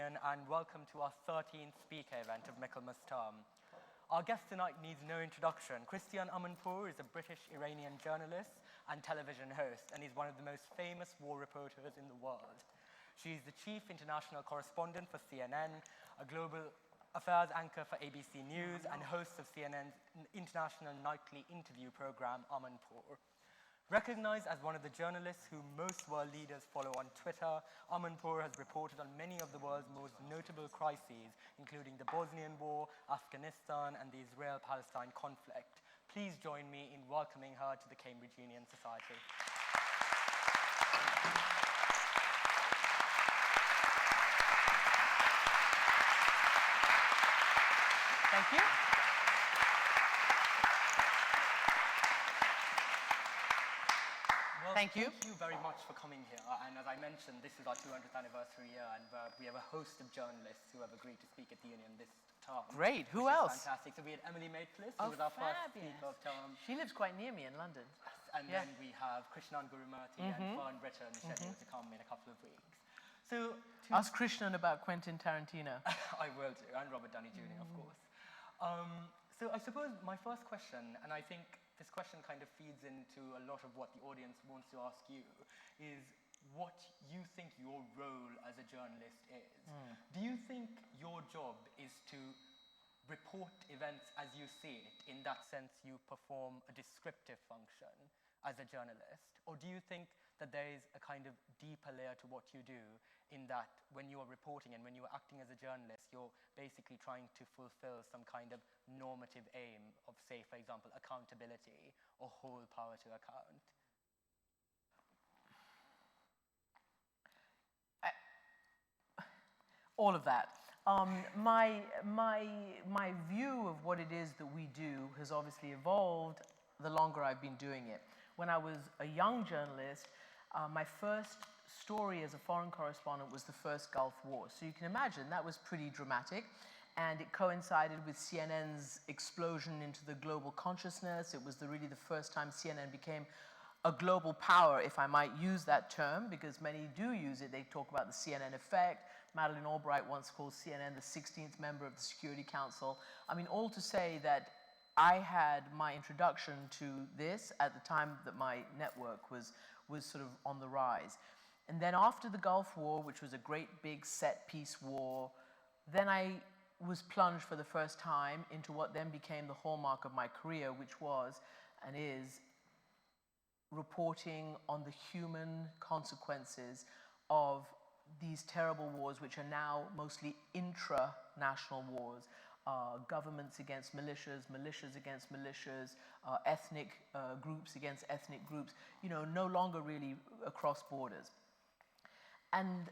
Christiane, and welcome to our 13th speaker event of Michaelmas term. Our guest tonight needs no introduction. Christiane Amanpour is a British-Iranian journalist and television host, and is one of the most famous war reporters in the world. She is the chief international correspondent for CNN, a global affairs anchor for ABC News, and host of CNN's international nightly interview program, Amanpour. Recognized as one of the journalists who most world leaders follow on Twitter, Amanpour has reported on many of the world's most notable crises, including the Bosnian War, Afghanistan, and the Israel-Palestine conflict. Please join me in welcoming her to the Cambridgeian Society. Thank you. Well, thank you very much for coming here. And as I mentioned, this is our 200th anniversary year, and we have a host of journalists who have agreed to speak at the Union this term. Great. Who else? Fantastic. So we had Emily Maitlis, who was our first speaker of term. She lives quite near me in London. And then we have Christiane Gurumurthy and Fern Britton scheduled to come in a couple of weeks. So ask Christiane about Quentin Tarantino. I will do, and Robert Downey Jr., of course. So I suppose my first question, and I think this question kind of feeds into a lot of what the audience wants to ask you, is what you think your role as a journalist is. Do you think your job is to report events as you see it? In that sense, you perform a descriptive function as a journalist? Or do you think that there is a kind of deeper layer to what you do, in that when you are reporting and when you are acting as a journalist, you're basically trying to fulfill some kind of normative aim of, say, for example, accountability or hold power to account? All of that. My view of what it is that we do has obviously evolved the longer I've been doing it. When I was a young journalist, my first story as a foreign correspondent was the first Gulf War. So you can imagine that was pretty dramatic, and it coincided with CNN's explosion into the global consciousness. It was really the first time CNN became a global power, if I might use that term, because many do use it. They talk about the CNN effect. Madeleine Albright once called CNN the 16th member of the Security Council. I mean, all to say that I had my introduction to this at the time that my network was sort of on the rise. And then after the Gulf War, which was a great big set-piece war, then I was plunged for the first time into what then became the hallmark of my career, which was and is reporting on the human consequences of these terrible wars, which are now mostly intra-national wars. Governments against militias, militias against militias, ethnic groups against ethnic groups, no longer really across borders. And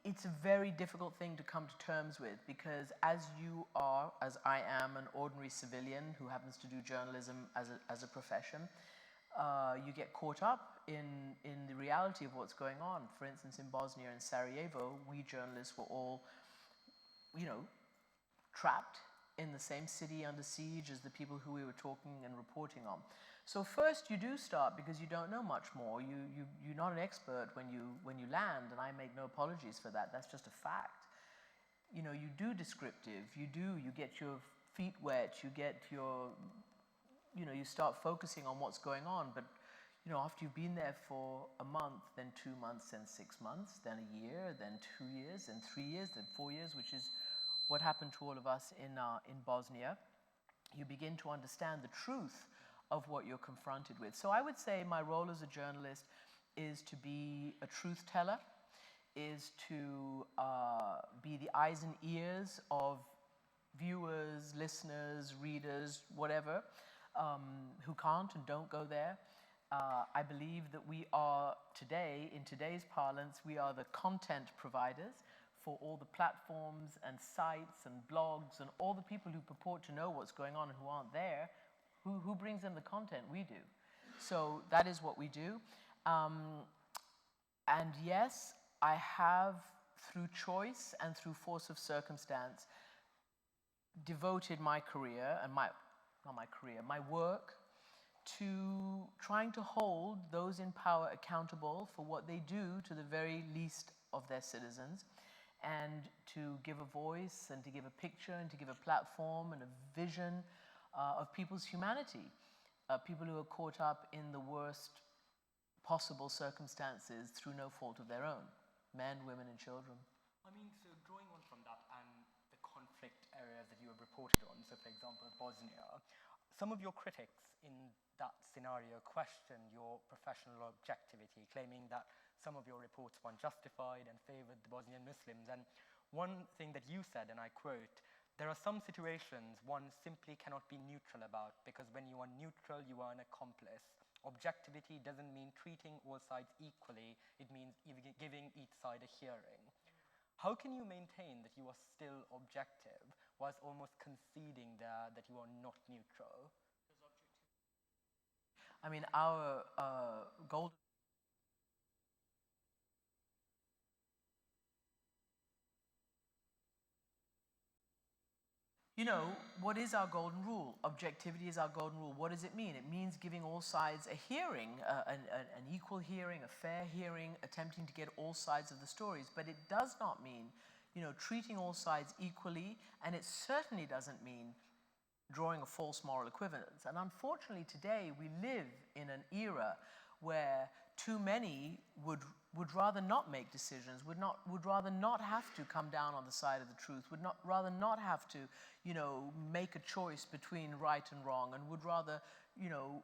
it's a very difficult thing to come to terms with, because as you are, as I am, an ordinary civilian who happens to do journalism as a profession, you get caught up in the reality of what's going on. For instance, in Bosnia and Sarajevo, we journalists were all, trapped in the same city under siege as the people who we were talking and reporting on. So first you do start because you don't know much more. You're not an expert when you land, and I make no apologies for that. That's just a fact. You do descriptive. You get your feet wet. You get your, you start focusing on what's going on. But after you've been there for a month, then 2 months, then 6 months, then a year, then 2 years, then 3 years, then 4 years, which is what happened to all of us in Bosnia, you begin to understand the truth of what you're confronted with. So I would say my role as a journalist is to be a truth teller, is to be the eyes and ears of viewers, listeners, readers, whatever, who can't and don't go there. I believe that we are today, in today's parlance, we are the content providers for all the platforms and sites and blogs and all the people who purport to know what's going on and who aren't there. Who brings them the content? We do. So that is what we do. And yes, I have, through choice and through force of circumstance, devoted my career and my work to trying to hold those in power accountable for what they do to the very least of their citizens, and to give a voice and to give a picture and to give a platform and a vision of people's humanity, people who are caught up in the worst possible circumstances through no fault of their own, men, women, and children. I mean, so drawing on from that and the conflict areas that you have reported on, so for example, Bosnia, some of your critics in that scenario question your professional objectivity, claiming that some of your reports were unjustified and favored the Bosnian Muslims. And one thing that you said, and I quote, "There are some situations one simply cannot be neutral about, because when you are neutral, you are an accomplice. Objectivity doesn't mean treating all sides equally, it means giving each side a hearing." How can you maintain that you are still objective whilst almost conceding that you are not neutral? I mean, our golden... You know, what is our golden rule? Objectivity is our golden rule. What does it mean? It means giving all sides a hearing, an equal hearing, a fair hearing, attempting to get all sides of the stories. But it does not mean, you know, treating all sides equally, and it certainly doesn't mean drawing a false moral equivalence. And unfortunately today we live in an era where too many would rather not make decisions, would rather not have to come down on the side of the truth, rather not have to, you know, make a choice between right and wrong, and would rather, you know,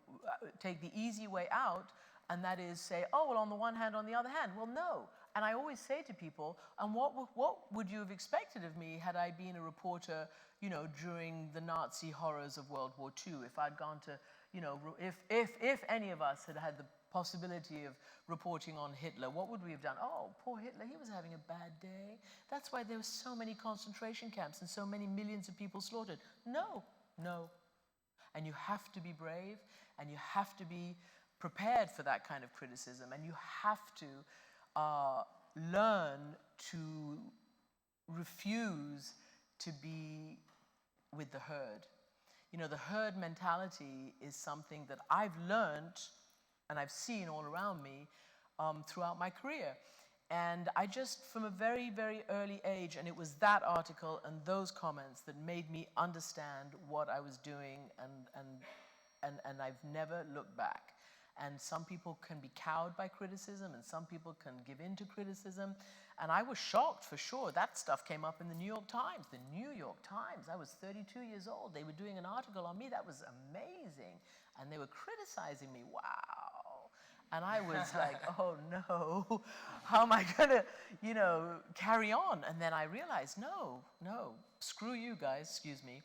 take the easy way out, and that is say, oh, well, on the one hand, on the other hand. Well, no. And I always say to people, and what would you have expected of me had I been a reporter, you know, during the Nazi horrors of World War II? If I'd gone to, you know, if any of us had had the possibility of reporting on Hitler, what would we have done? Oh, poor Hitler, he was having a bad day. That's why there were so many concentration camps and so many millions of people slaughtered. No, no. And you have to be brave, and you have to be prepared for that kind of criticism, and you have to learn to refuse to be with the herd. You know, the herd mentality is something that I've learned and I've seen all around me throughout my career. And I just, from a very, very early age, and it was that article and those comments that made me understand what I was doing, and I've never looked back. And some people can be cowed by criticism, and some people can give in to criticism. And I was shocked, for sure. That stuff came up in the New York Times. The New York Times, I was 32 years old. They were doing an article on me. That was amazing. And they were criticizing me. Wow. And I was like, oh no, how am I gonna, you know, carry on? And then I realized, no, screw you guys, excuse me.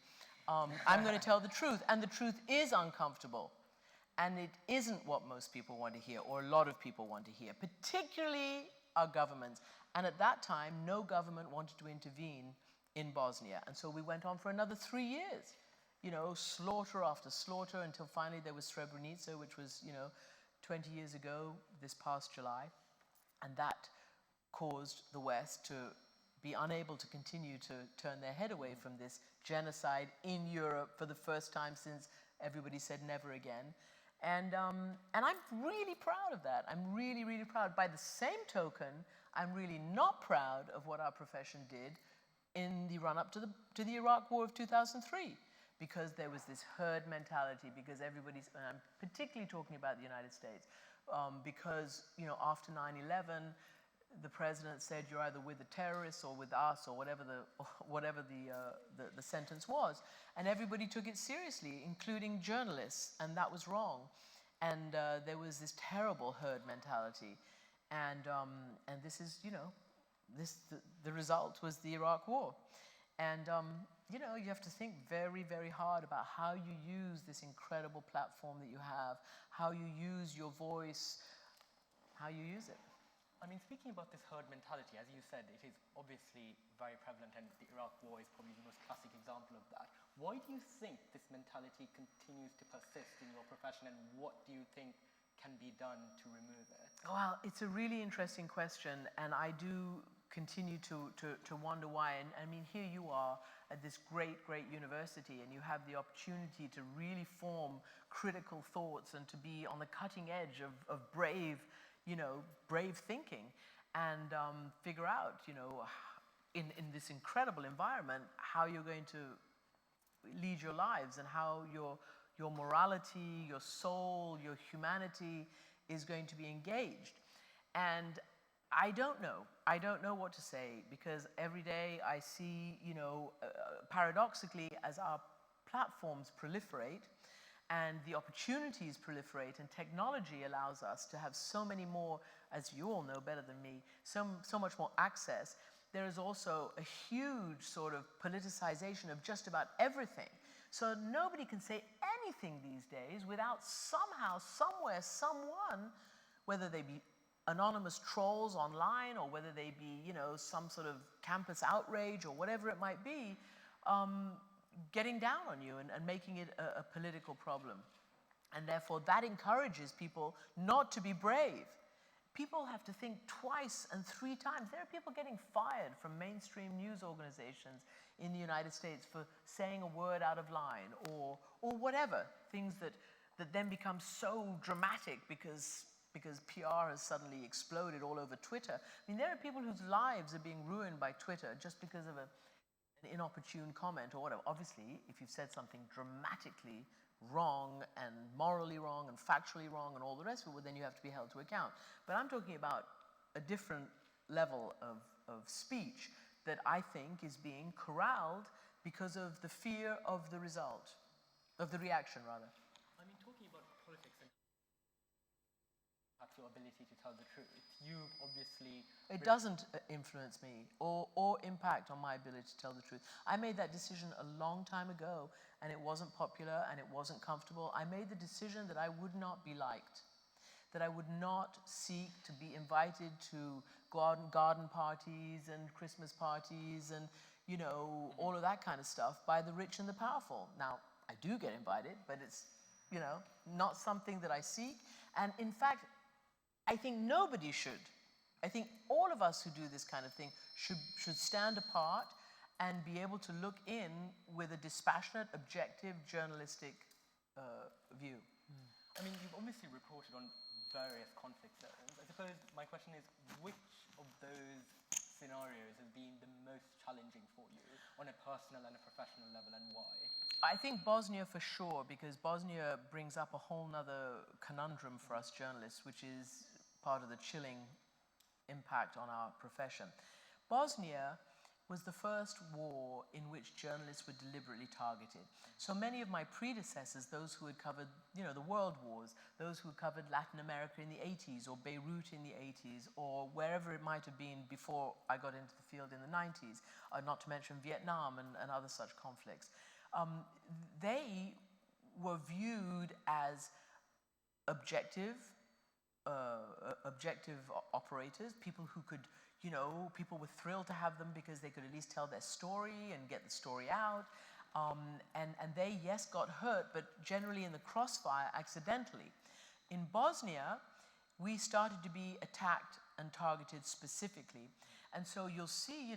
I'm gonna tell the truth, and the truth is uncomfortable. And it isn't what most people want to hear, or a lot of people want to hear, particularly our governments. And at that time, no government wanted to intervene in Bosnia. And so we went on for another 3 years, you know, slaughter after slaughter, until finally there was Srebrenica, which was, you know, 20 years ago, this past July. And that caused the West to be unable to continue to turn their head away from this genocide in Europe for the first time since everybody said never again. And I'm really proud of that. I'm really, really proud. By the same token, I'm really not proud of what our profession did in the run-up to the Iraq War of 2003, because there was this herd mentality, because everybody's, and I'm particularly talking about the United States, because, you know, after 9/11, the president said you're either with the terrorists or with us, or whatever the sentence was, and everybody took it seriously, including journalists, and that was wrong. And there was this terrible herd mentality, and this is, you know, the result was the Iraq War. And you know, you have to think very, very hard about how you use this incredible platform that you have, how you use your voice, how you use it. I mean, speaking about this herd mentality, as you said, it is obviously very prevalent, and the Iraq War is probably the most classic example of that. Why do you think this mentality continues to persist in your profession, and what do you think can be done to remove it? Well, it's a really interesting question, and I do continue to wonder why. And I mean, here you are at this great, great university, and you have the opportunity to really form critical thoughts and to be on the cutting edge of brave, you know, brave thinking, and figure out, you know, in this incredible environment, how you're going to lead your lives and how your morality, your soul, your humanity is going to be engaged. And I don't know. I don't know what to say, because every day I see, paradoxically, as our platforms proliferate and the opportunities proliferate and technology allows us to have so many more, as you all know better than me, so much more access, there is also a huge sort of politicization of just about everything. So nobody can say anything these days without somehow, somewhere, someone, whether they be anonymous trolls online or whether they be, some sort of campus outrage or whatever it might be, getting down on you and making it a political problem. And therefore, that encourages people not to be brave. People have to think twice and three times. There are people getting fired from mainstream news organizations in the United States for saying a word out of line or whatever, things that then become so dramatic because PR has suddenly exploded all over Twitter. I mean, there are people whose lives are being ruined by Twitter just because of an inopportune comment or whatever. Obviously, if you've said something dramatically wrong and morally wrong and factually wrong and all the rest of it, well, then you have to be held to account. But I'm talking about a different level of speech that I think is being corralled because of the fear of the result, of the reaction, rather. I mean, talking about politics and perhaps your ability to tell the truth, you obviously... It doesn't influence me or impact on my ability to tell the truth. I made that decision a long time ago, and it wasn't popular and it wasn't comfortable. I made the decision that I would not be liked, that I would not seek to be invited to garden parties and Christmas parties and, all of that kind of stuff by the rich and the powerful. Now, I do get invited, but it's, not something that I seek. And in fact, I think nobody should. I think all of us who do this kind of thing should stand apart and be able to look in with a dispassionate, objective, journalistic view. I mean, you've obviously reported on various conflict zones. I suppose my question is, which of those scenarios has been the most challenging for you on a personal and a professional level, and why? I think Bosnia for sure, because Bosnia brings up a whole nother conundrum for us journalists, which is part of the chilling impact on our profession. Bosnia was the first war in which journalists were deliberately targeted. So many of my predecessors, those who had covered, the world wars, those who had covered Latin America in the 80s or Beirut in the 80s or wherever it might have been before I got into the field in the 90s, not to mention Vietnam and other such conflicts, they were viewed as objective operators, people who could, people were thrilled to have them because they could at least tell their story and get the story out. And they, yes, got hurt, but generally in the crossfire accidentally. In Bosnia, we started to be attacked and targeted specifically. And so you'll see,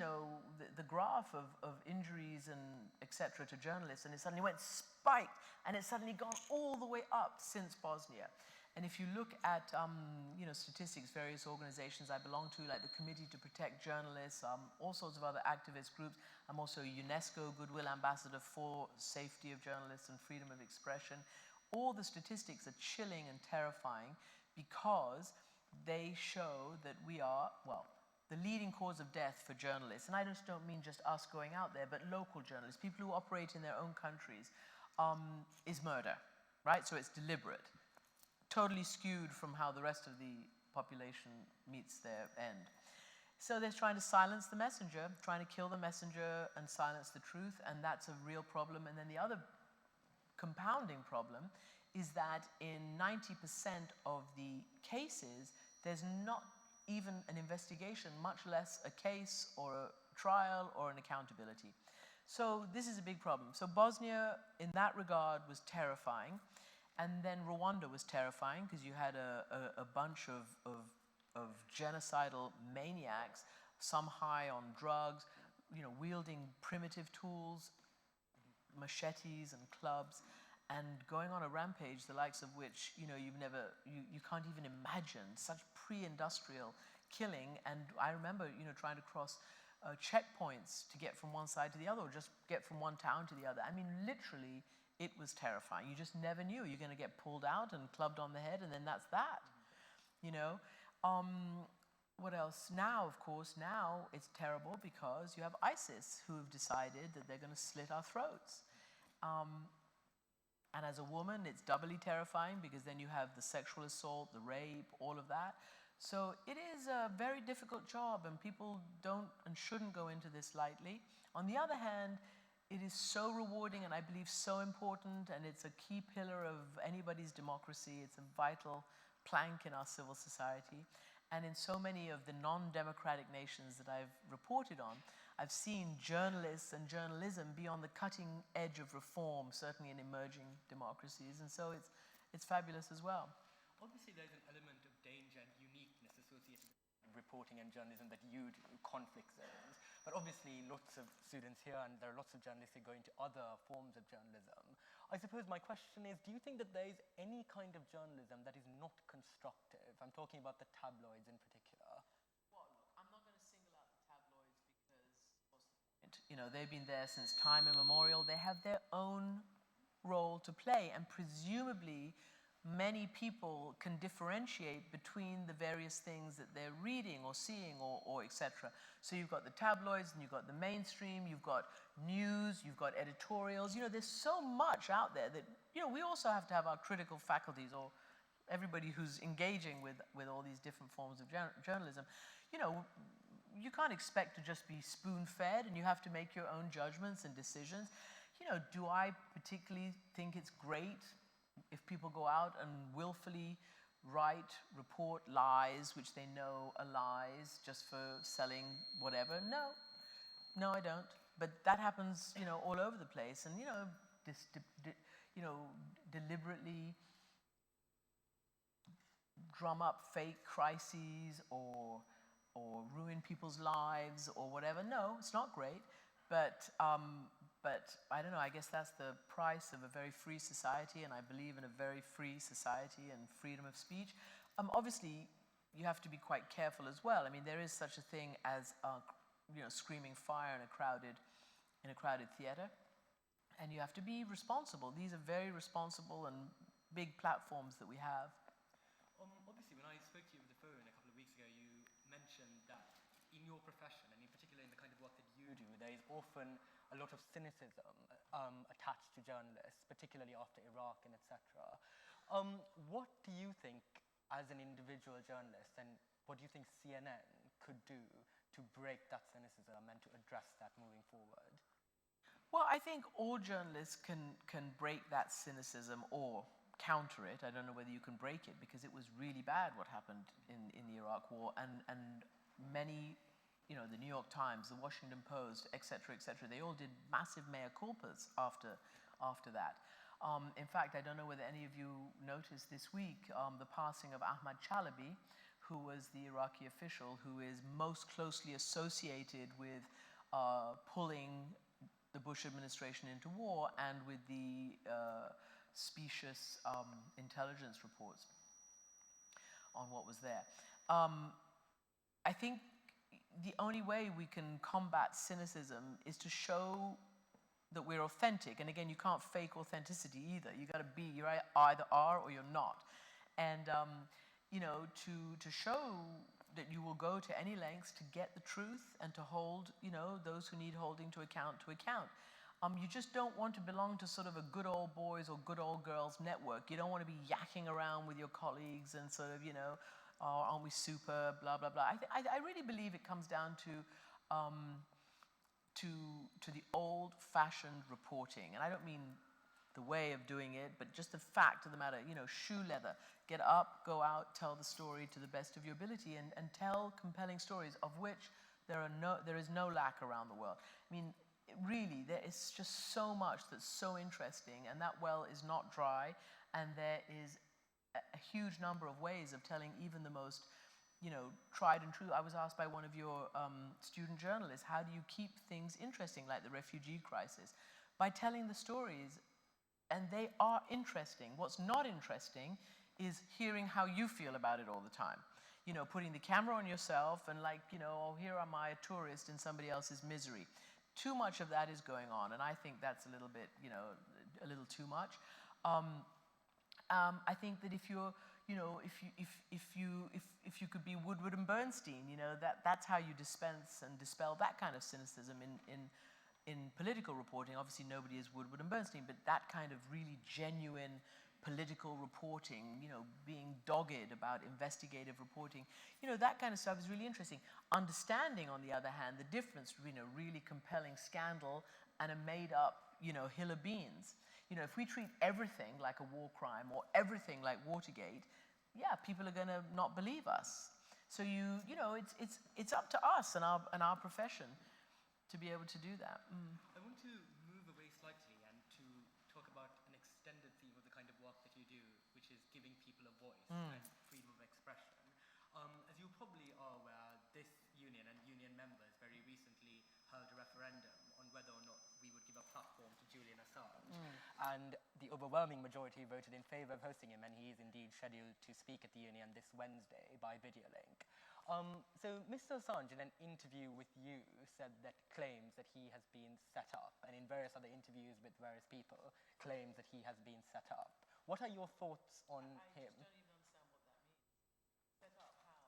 the graph of injuries and et cetera to journalists, and it suddenly went spiked, and it's suddenly gone all the way up since Bosnia. And if you look at, statistics, various organizations I belong to, like the Committee to Protect Journalists, all sorts of other activist groups. I'm also a UNESCO Goodwill Ambassador for safety of journalists and freedom of expression. All the statistics are chilling and terrifying because they show that we are, the leading cause of death for journalists, and I just don't mean just us going out there, but local journalists, people who operate in their own countries, is murder, right? So it's deliberate. Totally skewed from how the rest of the population meets their end. So they're trying to silence the messenger, trying to kill the messenger and silence the truth, and that's a real problem. And then the other compounding problem is that in 90% of the cases, there's not even an investigation, much less a case or a trial or an accountability. So this is a big problem. So Bosnia, in that regard, was terrifying. And then Rwanda was terrifying because you had a bunch of genocidal maniacs, some high on drugs, wielding primitive tools, machetes and clubs, and going on a rampage, the likes of which, you can't even imagine, such pre-industrial killing. And I remember, trying to cross checkpoints to get from one side to the other, or just get from one town to the other. I mean, literally, it was terrifying. You just never knew. You're going to get pulled out and clubbed on the head, and then that's that, you know. What else? Now, of course, now it's terrible because you have ISIS who have decided that they're going to slit our throats. And as a woman, it's doubly terrifying because then you have the sexual assault, the rape, all of that. So it is a very difficult job, and people don't and shouldn't go into this lightly. On the other hand, it is so rewarding and I believe so important, and it's a key pillar of anybody's democracy. It's a vital plank in our civil society. And in so many of the non-democratic nations that I've reported on, I've seen journalists and journalism be on the cutting edge of reform, certainly in emerging democracies, and so it's fabulous as well. Obviously, there's an element of danger and uniqueness associated with reporting and journalism that you do, conflict zones. But obviously, lots of students here, and there are lots of journalists who go into other forms of journalism. I suppose my question is, do you think that there is any kind of journalism that is not constructive? I'm talking about the tabloids in particular. Well, look, I'm not going to single out the tabloids because, you know, they've been there since time immemorial. They have their own role to play, and presumably many people can differentiate between the various things that they're reading or seeing or etc. So you've got the tabloids and you've got the mainstream, you've got news, you've got editorials. You know, there's so much out there that, you know, we also have to have our critical faculties, or everybody who's engaging with all these different forms of journalism. You know, you can't expect to just be spoon-fed, and you have to make your own judgments and decisions. You know, do I particularly think it's great if people go out and willfully report lies which they know are lies just for selling whatever? No, I don't. But that happens, you know, all over the place, and you know, deliberately drum up fake crises or ruin people's lives or whatever. No, it's not great, but I don't know, I guess that's the price of a very free society, and I believe in a very free society and freedom of speech. Obviously, you have to be quite careful as well. I mean, there is such a thing as, you know, screaming fire in a crowded theater, and you have to be responsible. These are very responsible and big platforms that we have. Obviously, when I spoke to you over the phone a couple of weeks ago, you mentioned that in your profession, and in particular in the kind of work that you do, there is often a lot of cynicism attached to journalists, particularly after Iraq and etc. What do you think, as an individual journalist, and what do you think CNN could do to break that cynicism and to address that moving forward? Well, I think all journalists can break that cynicism or counter it. I don't know whether you can break it, because it was really bad what happened in the Iraq War, and many, you know, the New York Times, the Washington Post, etc., they all did massive mea culpas after that. In fact, I don't know whether any of you noticed this week the passing of Ahmad Chalabi, who was the Iraqi official who is most closely associated with pulling the Bush administration into war and with the specious intelligence reports on what was there. I think the only way we can combat cynicism is to show that we're authentic. And again, you can't fake authenticity either. You got to be, you either are or you're not. And you know, to show that you will go to any lengths to get the truth and to hold, you know, those who need holding to account. You just don't want to belong to sort of a good old boys or good old girls network. You don't want to be yakking around with your colleagues and sort of, you know, oh, aren't we super, blah, blah, blah. I really believe it comes down to the old-fashioned reporting. And I don't mean the way of doing it, but just the fact of the matter, you know, shoe leather. Get up, go out, tell the story to the best of your ability, and tell compelling stories, of which there is no lack around the world. I mean, really, there is just so much that's so interesting, and that well is not dry, and there is a huge number of ways of telling even the most, you know, tried and true. I was asked by one of your student journalists, how do you keep things interesting, like the refugee crisis? By telling the stories, and they are interesting. What's not interesting is hearing how you feel about it all the time. putting the camera on yourself and like, oh, here am I, a tourist in somebody else's misery. Too much of that is going on, and I think that's a little bit, a little too much. I think that if you're, if you could be Woodward and Bernstein, that's how you dispense and dispel that kind of cynicism in political reporting. Obviously, nobody is Woodward and Bernstein, but that kind of really genuine political reporting, being dogged about investigative reporting, that kind of stuff is really interesting. Understanding, on the other hand, the difference between a really compelling scandal and a made-up, hill of beans. If we treat everything like a war crime or everything like Watergate, yeah, people are going to not believe us. So it's up to us and our profession to be able to do that. I want to move away slightly and to talk about an extended theme of the kind of work that you do, which is giving people a voice and freedom of expression. As you probably are aware, this union and union members very recently held a referendum on whether or not we would give a platform to Julian Assange. And the overwhelming majority voted in favor of hosting him, and he is indeed scheduled to speak at the union this Wednesday by video link. So Mr. Assange, in an interview with you, said that claims that he has been set up, and in various other interviews with various people, claims that he has been set up. What are your thoughts on him? I just don't even understand what that means. Set up how?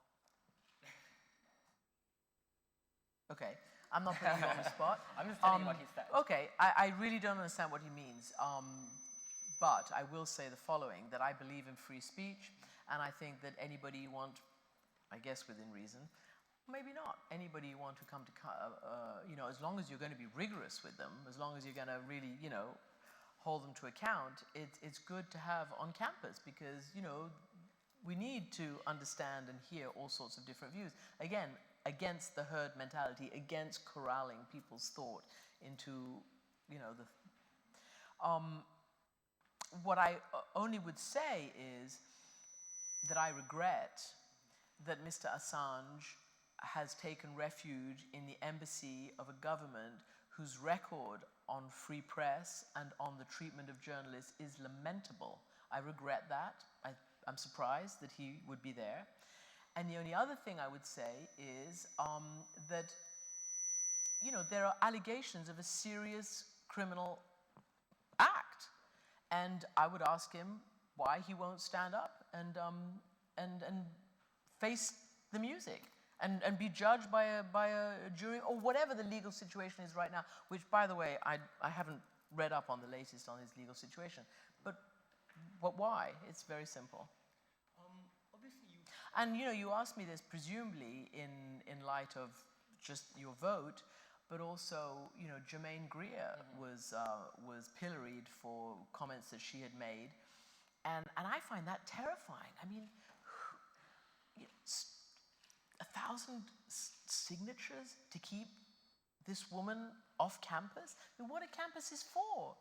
Okay, I'm not putting you on the spot. I'm just telling you what he said. Okay, I really don't understand what he means. But I will say the following, that I believe in free speech, and I think that anybody you want, I guess within reason, maybe not, anybody you want to come to, as long as you're going to be rigorous with them, as long as you're going to really, hold them to account, it's good to have on campus because, we need to understand and hear all sorts of different views. Again, against the herd mentality, against corralling people's thought into, what I only would say is that I regret that Mr. Assange has taken refuge in the embassy of a government whose record on free press and on the treatment of journalists is lamentable. I regret that. I'm surprised that he would be there. And the only other thing I would say is that, there are allegations of a serious criminal act. And I would ask him why he won't stand up and face the music and be judged by a jury or whatever the legal situation is right now, which, by the way, I haven't read up on the latest on his legal situation. But why? It's very simple. Obviously you... And, you asked me this presumably in light of just your vote, but also, Germaine Greer was pilloried for comments that she had made. And I find that terrifying. I mean, 1,000 signatures to keep this woman off campus? I mean, what a campus is for.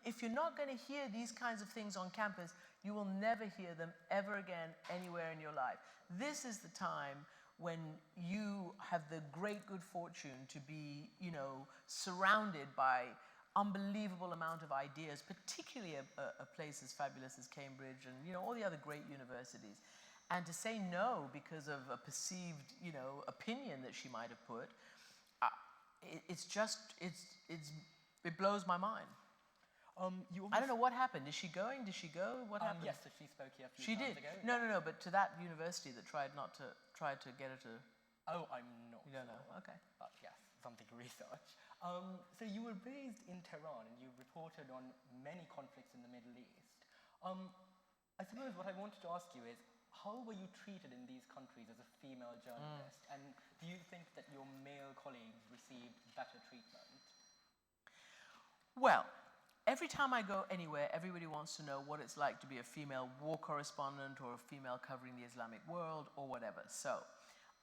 If you're not going to hear these kinds of things on campus, you will never hear them ever again anywhere in your life. This is the time when you have the great good fortune to be, surrounded by unbelievable amount of ideas, particularly a place as fabulous as Cambridge and, all the other great universities. And to say no because of a perceived, opinion that she might have put, it blows my mind. I don't know what happened. Is she going? Did she go? What happened? Yes, so she spoke here a few times ago. No, but to that university that tried to get her to... Oh, I'm not You don't sure. know, okay. But yes, something to research. So you were raised in Tehran and you reported on many conflicts in the Middle East. I suppose what I wanted to ask you is, how were you treated in these countries as a female journalist? And do you think that your male colleagues received better treatment? Well, every time I go anywhere, everybody wants to know what it's like to be a female war correspondent or a female covering the Islamic world or whatever. So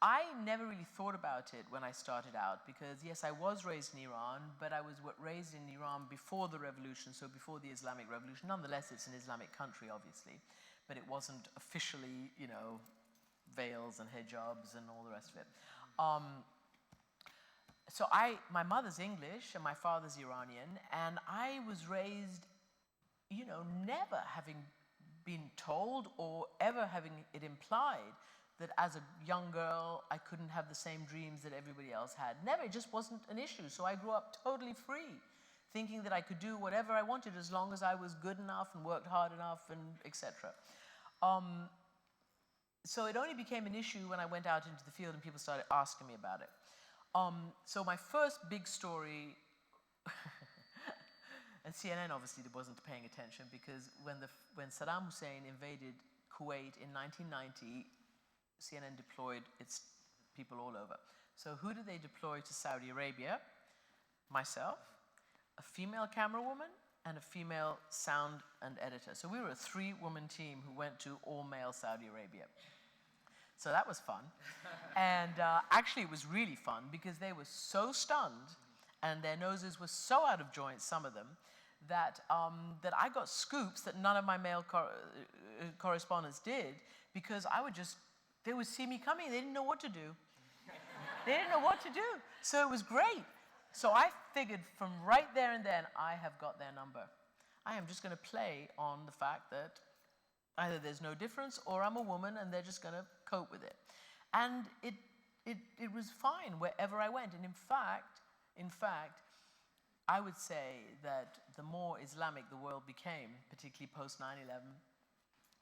I never really thought about it when I started out because, yes, I was raised in Iran, but I was raised in Iran before the revolution, so before the Islamic Revolution. Nonetheless, it's an Islamic country, obviously, but it wasn't officially, veils and hijabs and all the rest of it. So my mother's English and my father's Iranian, and I was raised, never having been told or ever having it implied that as a young girl, I couldn't have the same dreams that everybody else had. Never, it just wasn't an issue. So I grew up totally free, thinking that I could do whatever I wanted as long as I was good enough and worked hard enough and etc. So it only became an issue when I went out into the field and people started asking me about it. So my first big story, and CNN obviously wasn't paying attention, because when Saddam Hussein invaded Kuwait in 1990, CNN deployed its people all over. So who did they deploy to Saudi Arabia? Myself, a female camera woman, and a female sound and editor. So we were a 3-woman team who went to all-male Saudi Arabia. So that was fun. And actually it was really fun because they were so stunned and their noses were so out of joint, some of them, that I got scoops that none of my male correspondents did, because they would see me coming, they didn't know what to do. They didn't know what to do. So it was great. So I figured from right there and then, I have got their number. I am just going to play on the fact that either there's no difference or I'm a woman and they're just going to cope with it. And it was fine wherever I went. And in fact, I would say that the more Islamic the world became, particularly post 9/11,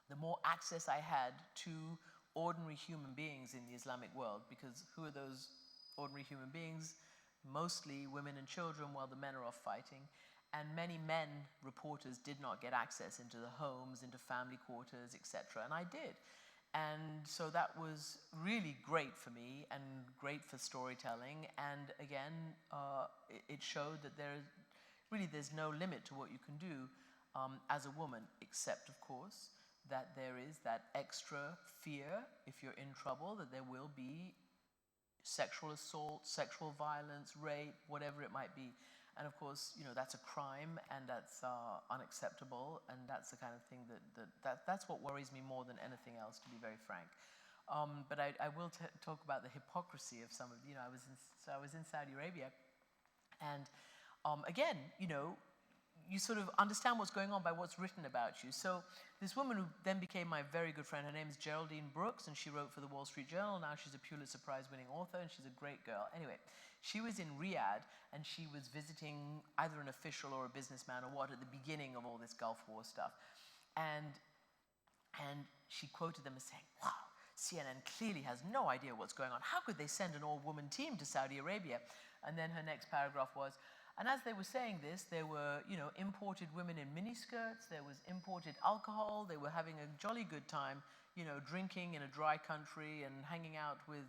the more access I had to ordinary human beings in the Islamic world, because who are those ordinary human beings? Mostly women and children, while the men are off fighting. And many men, reporters, did not get access into the homes, into family quarters, etc. And I did. And so that was really great for me and great for storytelling. And again, it showed that there's no limit to what you can do as a woman, except, of course, that there is that extra fear, if you're in trouble, that there will be sexual assault, sexual violence, rape, whatever it might be. And of course, that's a crime, and that's unacceptable, and that's the kind of thing that's what worries me more than anything else, to be very frank. But I will talk about the hypocrisy of some of, I was in Saudi Arabia, and again, you sort of understand what's going on by what's written about you. So this woman who then became my very good friend, her name is Geraldine Brooks, and she wrote for the Wall Street Journal. Now she's a Pulitzer Prize winning author, and she's a great girl. Anyway, she was in Riyadh, and she was visiting either an official or a businessman or what at the beginning of all this Gulf War stuff. And she quoted them as saying, "Wow, CNN clearly has no idea what's going on. How could they send an all-woman team to Saudi Arabia?" And then her next paragraph was, and as they were saying this, there were, imported women in miniskirts, there was imported alcohol, they were having a jolly good time, drinking in a dry country and hanging out with,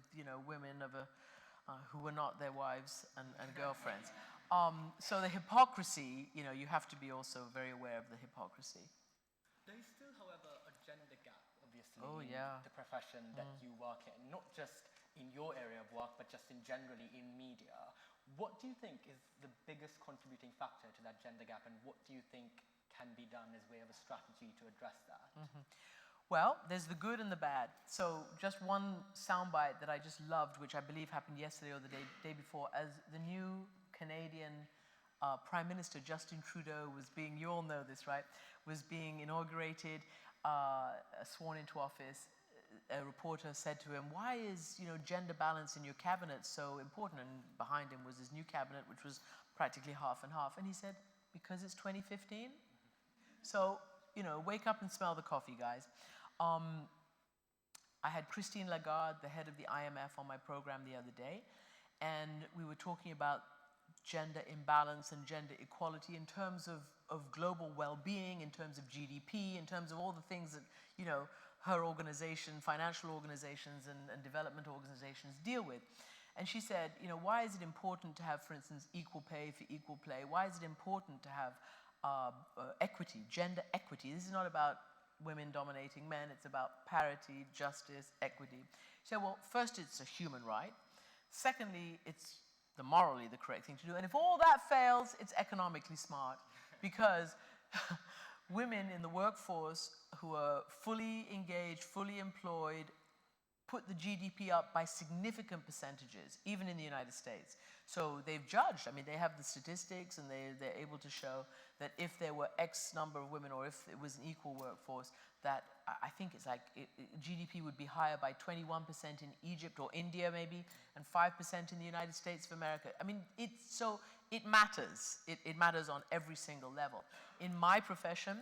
women who were not their wives and girlfriends. So the hypocrisy, you have to be also very aware of the hypocrisy. There is still, however, a gender gap, obviously, in the profession that you work in, not just in your area of work, but just generally in media. What do you think is the biggest contributing factor to that gender gap, and what do you think can be done as way of a strategy to address that? Well, there's the good and the bad. So just one soundbite that I just loved, which I believe happened yesterday or the day before, as the new Canadian Prime Minister Justin Trudeau was being, you all know this, right, was being inaugurated, sworn into office. A reporter said to him, "Why is gender balance in your cabinet so important?" And behind him was his new cabinet, which was practically half and half. And he said, "Because it's 2015." So wake up and smell the coffee, guys. I had Christine Lagarde, the head of the IMF, on my program the other day, and we were talking about gender imbalance and gender equality in terms of global well-being, in terms of GDP, in terms of all the things that her organization, financial organizations and development organizations deal with. And she said, why is it important to have, for instance, equal pay for equal play? Why is it important to have equity, gender equity? This is not about women dominating men, it's about parity, justice, equity. She said, well, first, it's a human right. Secondly, it's morally the correct thing to do. And if all that fails, it's economically smart, because women in the workforce who are fully engaged, fully employed, put the GDP up by significant percentages, even in the United States. So they've judged. I mean, they have the statistics, and they're able to show that if there were X number of women, or if it was an equal workforce, that I think it's like GDP would be higher by 21% in Egypt or India maybe, and 5% in the United States of America. I mean, it matters. It matters on every single level. In my profession,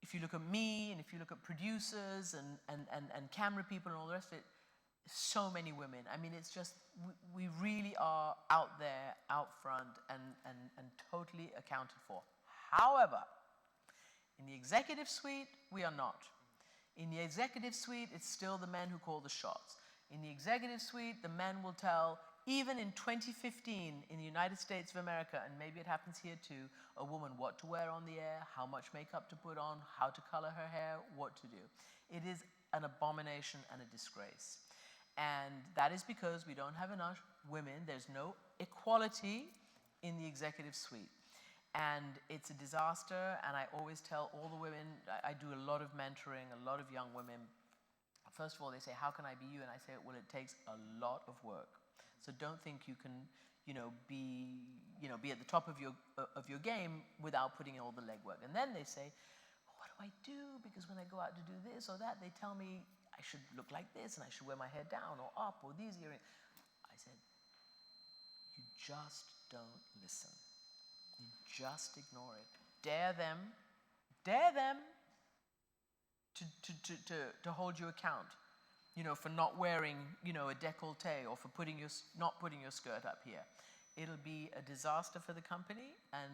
if you look at me, and if you look at producers and camera people and all the rest of it, so many women. I mean, it's just, we really are out there, out front, and totally accounted for. However, in the executive suite, we are not. In the executive suite, it's still the men who call the shots. In the executive suite, the men will tell, even in 2015 in the United States of America, and maybe it happens here too, a woman what to wear on the air, how much makeup to put on, how to color her hair, what to do. It is an abomination and a disgrace. And that is because we don't have enough women. There's no equality in the executive suite. And it's a disaster, and I always tell all the women, I do a lot of mentoring, a lot of young women. First of all, they say, how can I be you? And I say, well, it takes a lot of work. So don't think you can, be at the top of your game without putting in all the legwork. And then they say, what do I do? Because when I go out to do this or that, they tell me I should look like this, and I should wear my hair down or up, or these earrings. I said, you just don't listen. You just ignore it. Dare them to hold you account, for not wearing, a décolleté, or for not putting your skirt up here. It'll be a disaster for the company, and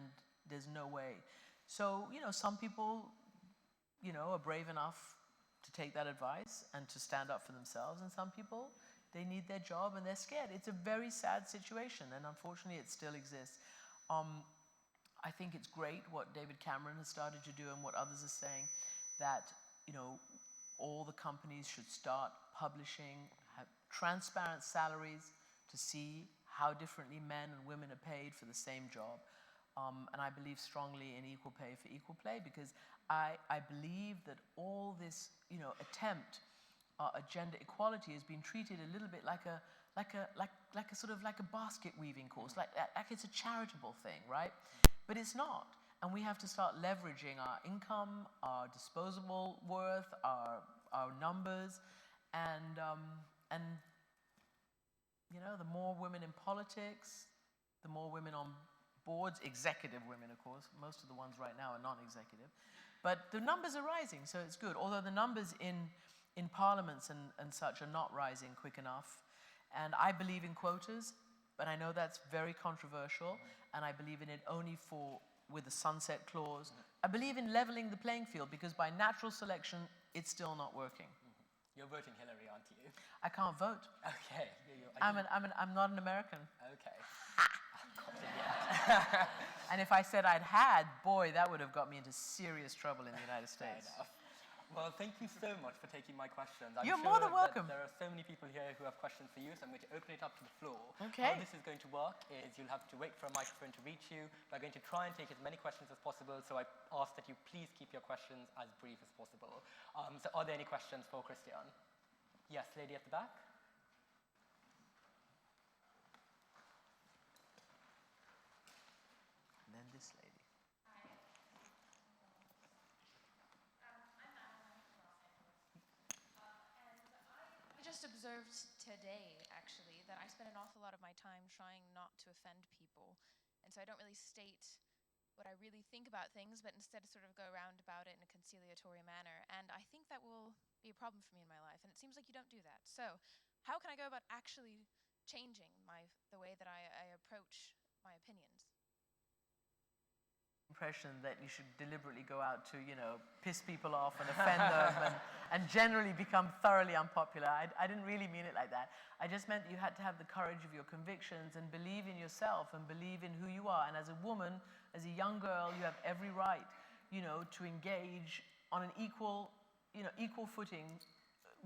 there's no way. So, some people, are brave enough to take that advice and to stand up for themselves, and some people, they need their job and they're scared. It's a very sad situation, and unfortunately it still exists. I think it's great what David Cameron has started to do, and what others are saying, that all the companies should start publishing, have transparent salaries to see how differently men and women are paid for the same job. And I believe strongly in equal pay for equal play, because I believe that all this attempt at gender equality has been treated a little bit like a sort of like a basket weaving course, like it's a charitable thing, right? But it's not. And we have to start leveraging our income, our disposable worth, our numbers, and the more women in politics, the more women on boards, executive women, of course. Most of the ones right now are non-executive. But the numbers are rising, so it's good. Although the numbers in parliaments and such are not rising quick enough. And I believe in quotas, but I know that's very controversial, and I believe in it only with a sunset clause. I believe in leveling the playing field, because by natural selection, it's still not working. You're voting Hillary, aren't you? I can't vote. Okay. I'm not an American. Okay. And if I said I'd had, boy, that would have got me into serious trouble in the United States. Fair enough. Well, thank you so much for taking my questions. You're more than welcome. There are so many people here who have questions for you, so I'm going to open it up to the floor. Okay. How this is going to work is you'll have to wait for a microphone to reach you. We're going to try and take as many questions as possible, so I ask that you please keep your questions as brief as possible. So are there any questions for Christiane? Yes, lady at the back. And then this lady. I just observed today, actually, that I spend an awful lot of my time trying not to offend people. And so I don't really state what I really think about things, but instead sort of go around about it in a conciliatory manner. And I think that will be a problem for me in my life. And it seems like you don't do that. So how can I go about actually changing the way that I approach my opinions? Impression that you should deliberately go out to, piss people off and offend them and generally become thoroughly unpopular. I didn't really mean it like that. I just meant that you had to have the courage of your convictions and believe in yourself and believe in who you are. And as a woman, as a young girl, you have every right, to engage on an equal footing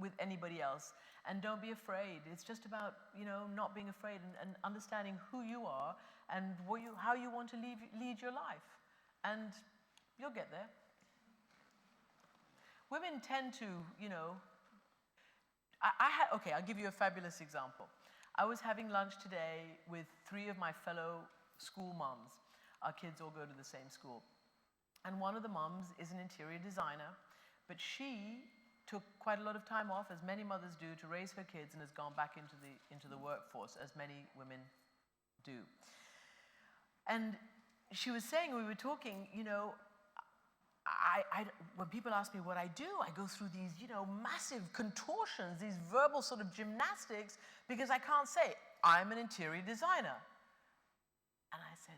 with anybody else. And don't be afraid. It's just about, not being afraid and understanding who you are and how you want to lead your life. And you'll get there. Women tend to, Okay, I'll give you a fabulous example. I was having lunch today with 3 of my fellow school moms. Our kids all go to the same school. And one of the moms is an interior designer, but she took quite a lot of time off, as many mothers do, to raise her kids and has gone back into the workforce, as many women do. And she was saying, we were talking, you know, when people ask me what I do, I go through these, you know, massive contortions, these verbal sort of gymnastics, because I can't say, I'm an interior designer. And I said,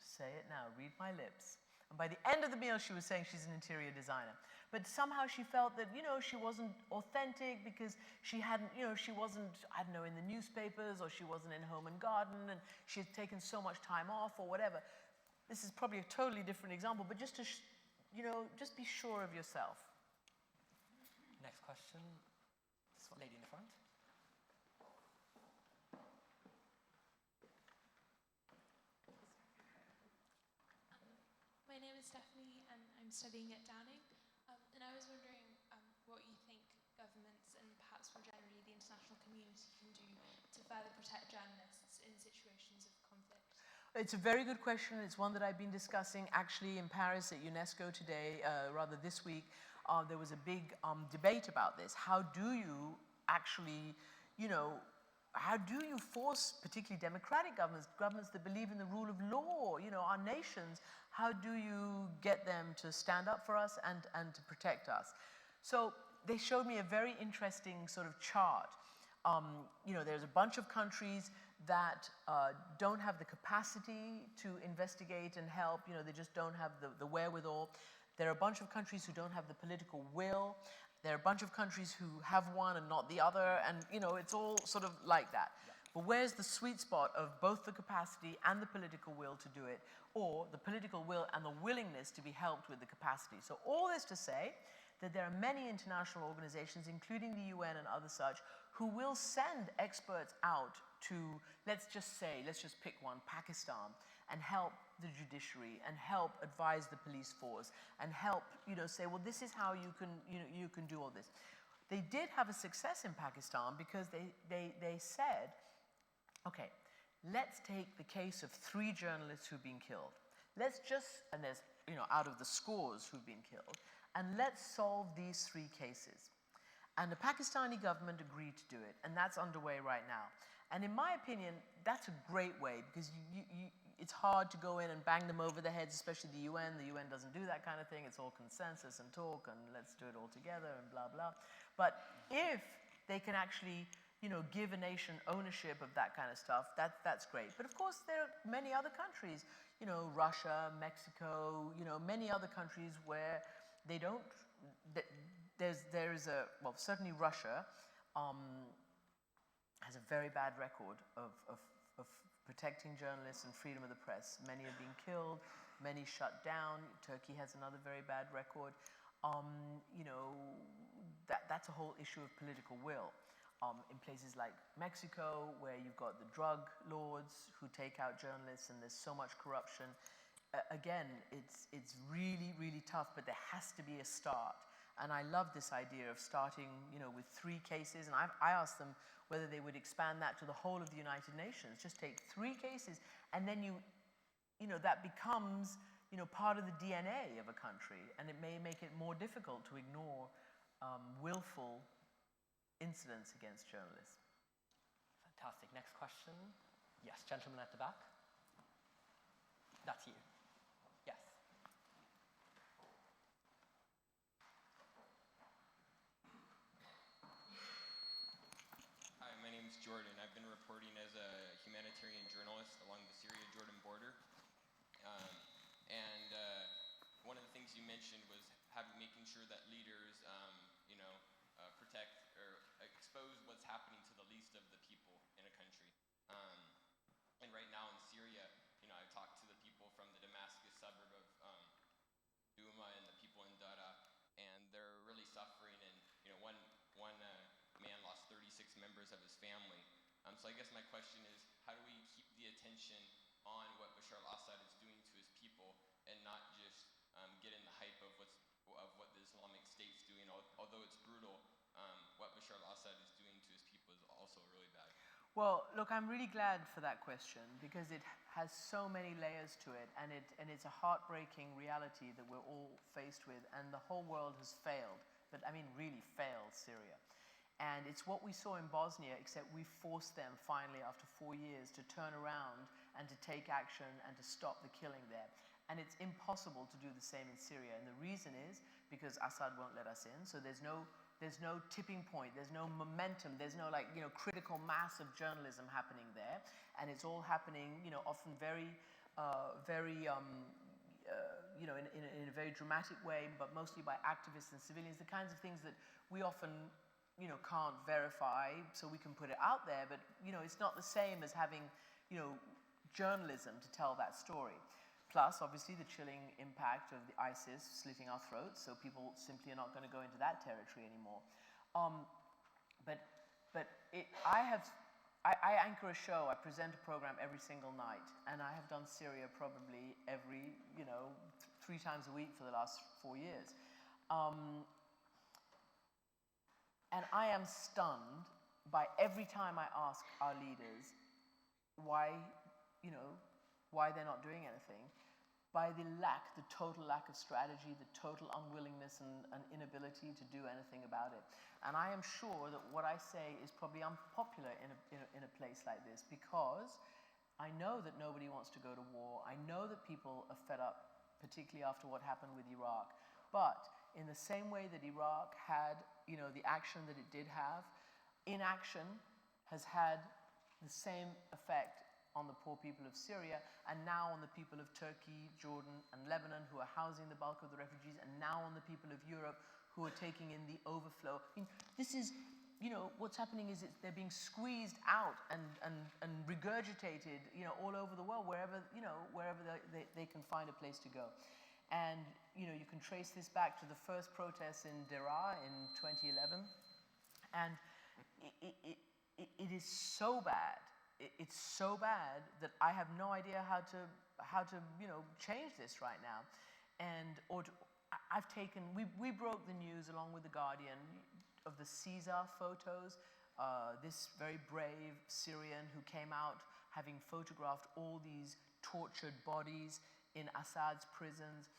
say it now, read my lips. And by the end of the meal, she was saying she's an interior designer. But somehow she felt that, you know, she wasn't authentic because she hadn't, you know, she wasn't, I don't know, in the newspapers, or she wasn't in Home and Garden, and she had taken so much time off or whatever. This is probably a totally different example, but just to, you know, just be sure of yourself. Next question, this lady in the front. My name is Stephanie, and I'm studying at Downing. And I was wondering what you think governments and perhaps more generally the international community can do to further protect journalists in situations of conflict. It's a very good question. It's one that I've been discussing actually in Paris at UNESCO today, rather this week. There was a big debate about this. How do you actually, you know, how do you force particularly democratic governments that believe in the rule of law, you know, our nations, how do you get them to stand up for us and to protect us? So they showed me a very interesting sort of chart. You know, there's a bunch of countries that don't have the capacity to investigate and help. You know, they just don't have the wherewithal. There are a bunch of countries who don't have the political will. There are a bunch of countries who have one and not the other, and you know, it's all sort of like that. Yeah. But where's the sweet spot of both the capacity and the political will to do it, or the political will and the willingness to be helped with the capacity? So all this to say that there are many international organizations, including the UN and other such, who will send experts out to, let's just pick one, Pakistan, and help the judiciary, and help advise the police force, and help, you know, say, well, this is how you can, you know, you can do all this. They did have a success in Pakistan because they said, okay, let's take the case of 3 journalists who've been killed. Let's just, and there's, you know, out of the scores who've been killed, and let's solve these 3 cases. And the Pakistani government agreed to do it, and that's underway right now. And in my opinion, that's a great way, because it's hard to go in and bang them over the heads, especially the UN. The UN doesn't do that kind of thing. It's all consensus and talk, and let's do it all together and blah, blah. But if they can actually, you know, give a nation ownership of that kind of stuff, that's great. But of course, there are many other countries, you know, Russia, Mexico, you know, many other countries where they don't, there is a, well, certainly Russia has a very bad record of protecting journalists and freedom of the press. Many have been killed, many shut down. Turkey has another very bad record. You know, that's a whole issue of political will. In places like Mexico, where you've got the drug lords who take out journalists and there's so much corruption, again, it's really, really tough, but there has to be a start. And I love this idea of starting, you know, with 3 cases. And I asked them whether they would expand that to the whole of the United Nations. Just take 3 cases, and then you know, that becomes, you know, part of the DNA of a country, and it may make it more difficult to ignore willful incidents against journalists. Fantastic. Next question. Yes, gentleman at the back. That's you. Yes. Hi, my name is Jordan. I've been reporting as a humanitarian journalist along the Syria-Jordan border. One of the things you mentioned was making sure that leaders, you know, protect or expose what's happening to the least of the people in a country. And right now in Syria, you know, I've talked to the people from the Damascus suburb of Douma and the people in Dara, and they're really suffering. And you know, one man lost 36 members of his family. So I guess my question is, how do we keep the attention on what Bashar al-Assad is doing to his people, and not just get in the hype of what the Islamic State's doing, although it's brutal, what Bashar al-Assad is doing Well, look, I'm really glad for that question because it has so many layers to it, and it's a heartbreaking reality that we're all faced with, and the whole world has failed, but I mean really failed Syria. And it's what we saw in Bosnia, except we forced them finally after 4 years to turn around and to take action and to stop the killing there. And it's impossible to do the same in Syria, and the reason is because Assad won't let us in, so there's no tipping point, there's no momentum, there's no critical mass of journalism happening there, and it's all happening, often very, in a very dramatic way, but mostly by activists and civilians, the kinds of things that we often, can't verify, so we can put it out there, but, it's not the same as having, journalism to tell that story. Plus, obviously, the chilling impact of the ISIS slitting our throats, so people simply are not going to go into that territory anymore. I anchor a show, I present a program every single night, and I have done Syria probably every, 3 times a week for the last 4 years. And I am stunned by every time I ask our leaders why they're not doing anything, by the total lack of strategy, the total unwillingness and inability to do anything about it. And I am sure that what I say is probably unpopular in a place like this, because I know that nobody wants to go to war. I know that people are fed up, particularly after what happened with Iraq. But in the same way that Iraq had, the action that it did have, inaction has had the same effect on the poor people of Syria, and now on the people of Turkey, Jordan, and Lebanon, who are housing the bulk of the refugees, and now on the people of Europe, who are taking in the overflow. I mean, this is, what's happening is they're being squeezed out and regurgitated, all over the world, wherever they can find a place to go. And, you can trace this back to the first protests in Daraa in 2011, and it is so bad. It's so bad that I have no idea how to change this right now. And we broke the news along with The Guardian of the Caesar photos, this very brave Syrian who came out having photographed all these tortured bodies in Assad's prisons.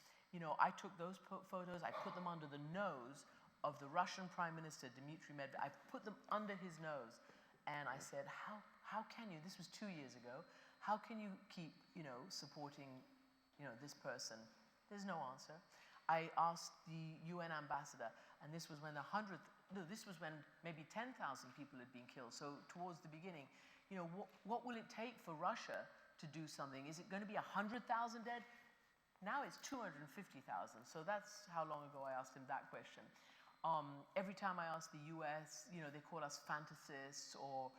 I took those photos, I put them under the nose of the Russian Prime Minister, Dmitry Medvedev. I put them under his nose, and I said, how can you, this was 2 years ago, how can you keep, supporting, this person? There's no answer. I asked the UN ambassador, and this was when maybe 10,000 people had been killed, so towards the beginning, what will it take for Russia to do something? Is it going to be 100,000 dead? Now it's 250,000, so that's how long ago I asked him that question. Every time I ask the US, they call us fantasists, or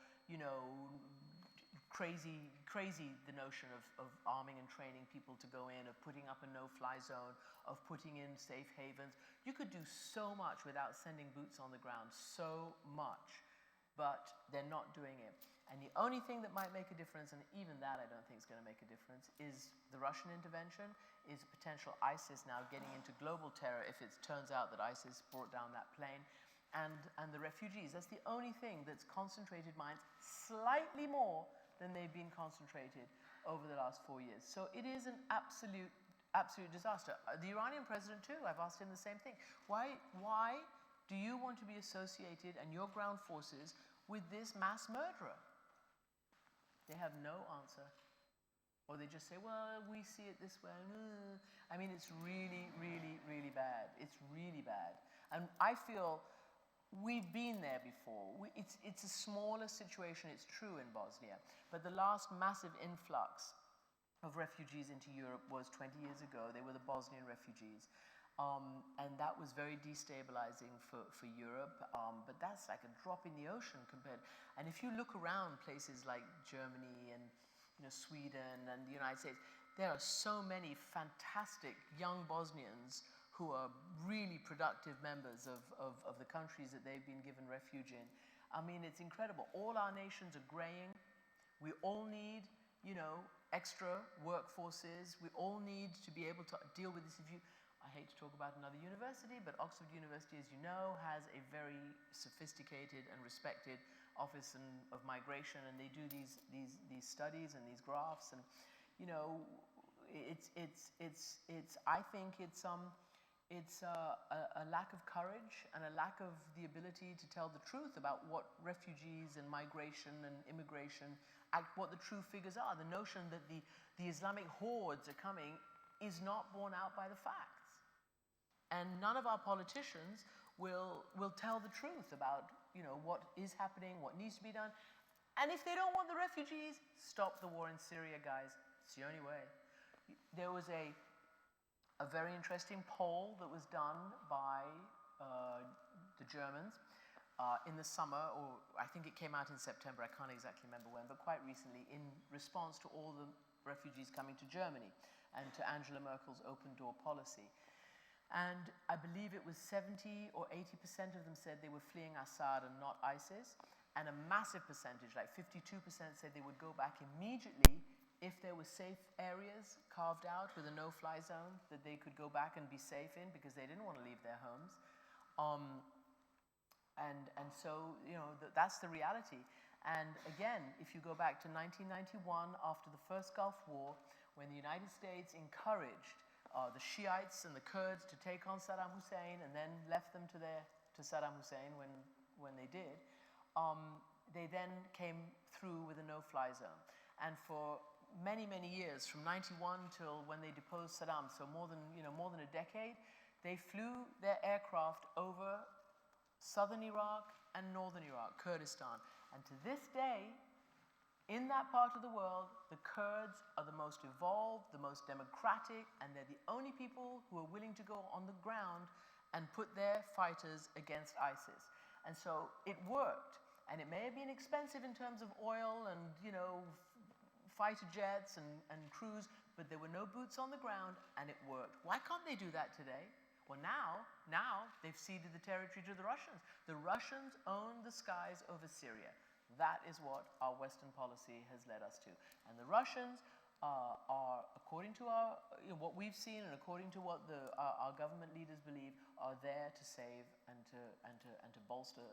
crazy the notion of arming and training people to go in, of putting up a no-fly zone, of putting in safe havens. You could do so much without sending boots on the ground, so much, but they're not doing it. And the only thing that might make a difference, and even that I don't think is going to make a difference, is the Russian intervention, is potential ISIS now getting into global terror if it turns out that ISIS brought down that plane. And the refugees, that's the only thing that's concentrated minds slightly more than they've been concentrated over the last 4 years. So it is an absolute disaster. The Iranian president too, I've asked him the same thing. Why do you want to be associated, and your ground forces, with this mass murderer? They have no answer. Or they just say, well, we see it this way. I mean, it's really, really, really bad. It's really bad. And I feel we've been there before. It's a smaller situation, it's true, in Bosnia. But the last massive influx of refugees into Europe was 20 years ago. They were the Bosnian refugees. And that was very destabilizing for Europe. But that's like a drop in the ocean compared. And if you look around places like Germany and Sweden and the United States, there are so many fantastic young Bosnians who are really productive members of the countries that they've been given refuge in. I mean, it's incredible. All our nations are graying. We all need, extra workforces. We all need to be able to deal with this. I hate to talk about another university, but Oxford University, as you know, has a very sophisticated and respected Office of Migration, and they do these studies and these graphs, and you know, I think it's a lack of courage and a lack of the ability to tell the truth about what refugees and migration and immigration, what the true figures are. The notion that the Islamic hordes are coming is not borne out by the facts. And none of our politicians will tell the truth about, you know, what is happening, what needs to be done. And if they don't want the refugees, stop the war in Syria, guys. It's the only way. There was a very interesting poll that was done by the Germans in the summer, or I think it came out in September, I can't exactly remember when, but quite recently, in response to all the refugees coming to Germany and to Angela Merkel's open door policy. And I believe it was 70 or 80% of them said they were fleeing Assad and not ISIS, and a massive percentage, like 52%, said they would go back immediately if there were safe areas carved out with a no-fly zone that they could go back and be safe in, because they didn't want to leave their homes. And so, you know, that's the reality. And again, if you go back to 1991, after the first Gulf War, when the United States encouraged the Shiites and the Kurds to take on Saddam Hussein and then left them to Saddam Hussein when they did, they then came through with a no-fly zone. And for many, many years, from 91 till when they deposed Saddam, so more than a decade, they flew their aircraft over southern Iraq and northern Iraq, Kurdistan. And to this day, in that part of the world, the Kurds are the most evolved, the most democratic, and they're the only people who are willing to go on the ground and put their fighters against ISIS. And so it worked. And it may have been expensive in terms of oil and, you know, fighter jets and crews, but there were no boots on the ground, and it worked. Why can't they do that today? Well, now they've ceded the territory to the Russians. The Russians own the skies over Syria. That is what our Western policy has led us to. And the Russians are, according to what we've seen and according to what our government leaders believe, are there to save and to bolster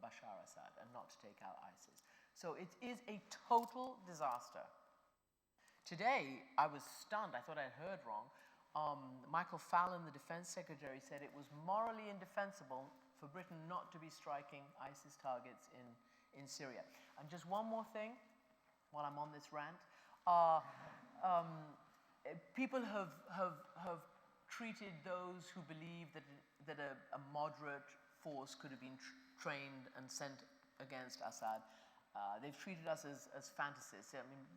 Bashar Assad and not to take out ISIS. So it is a total disaster. Today, I was stunned. I thought I'd heard wrong. Michael Fallon, the defense secretary, said it was morally indefensible for Britain not to be striking ISIS targets in Syria. And just one more thing while I'm on this rant. People have treated those who believe that a moderate force could have been trained and sent against Assad. They've treated us as fantasists. I mean,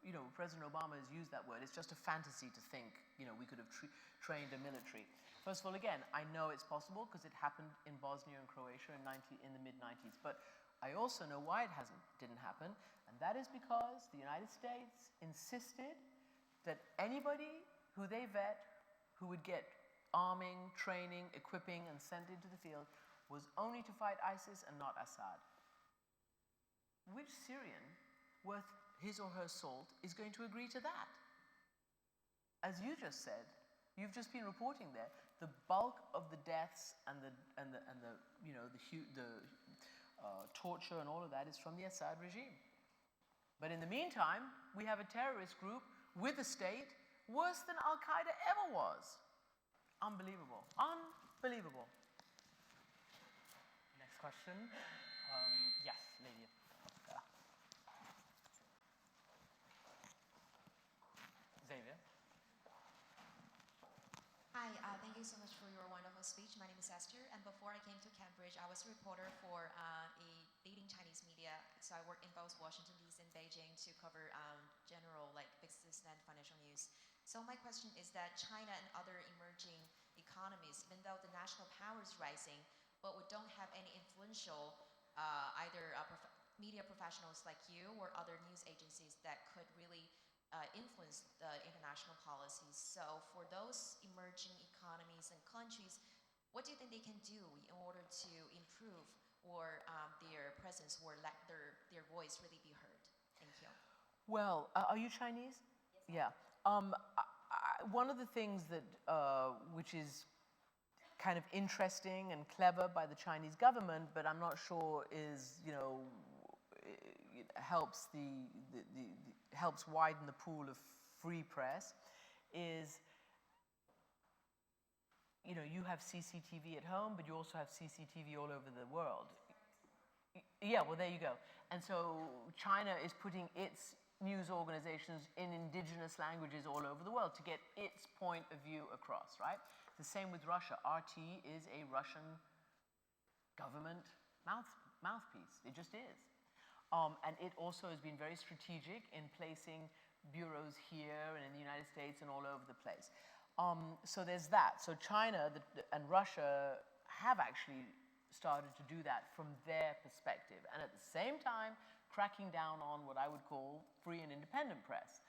you know, President Obama has used that word. It's just a fantasy to think, you know, we could have trained a military. First of all, again, I know it's possible because it happened in Bosnia and Croatia in the mid-90s. But I also know why it didn't happen, and that is because the United States insisted that anybody who they vet, who would get arming, training, equipping, and sent into the field, was only to fight ISIS and not Assad. Which Syrian, worth his or her salt, is going to agree to that? As you just said, you've just been reporting there, the bulk of the deaths and the torture and all of that is from the Assad regime. But in the meantime, we have a terrorist group with a state worse than Al-Qaeda ever was. Unbelievable. Unbelievable. Next question. Yes, lady. Xavier. Hi, thank you so much for your wonderful speech. My name is Esther, and before I came to Cambridge, I was a reporter for a leading Chinese media. So I worked in both Washington, D.C. and Beijing to cover general business and financial news. So my question is that China and other emerging economies, even though the national power is rising, but we don't have any influential either media professionals like you or other news agencies that could really influence the international policies. So for those emerging economies and countries, what do you think they can do in order to improve or their presence or let their voice really be heard? Thank you. Well, are you Chinese? Yes. Yeah. One of the things that, which is kind of interesting and clever by the Chinese government, but I'm not sure is, helps helps widen the pool of free press, is, you have CCTV at home, but you also have CCTV all over the world. Yeah, well, there you go. And so China is putting its news organizations in indigenous languages all over the world to get its point of view across, right? The same with Russia. RT is a Russian government mouthpiece. It just is. And it also has been very strategic in placing bureaus here and in the United States and all over the place. So there's that. So China and Russia have actually started to do that from their perspective, and at the same time cracking down on what I would call free and independent press.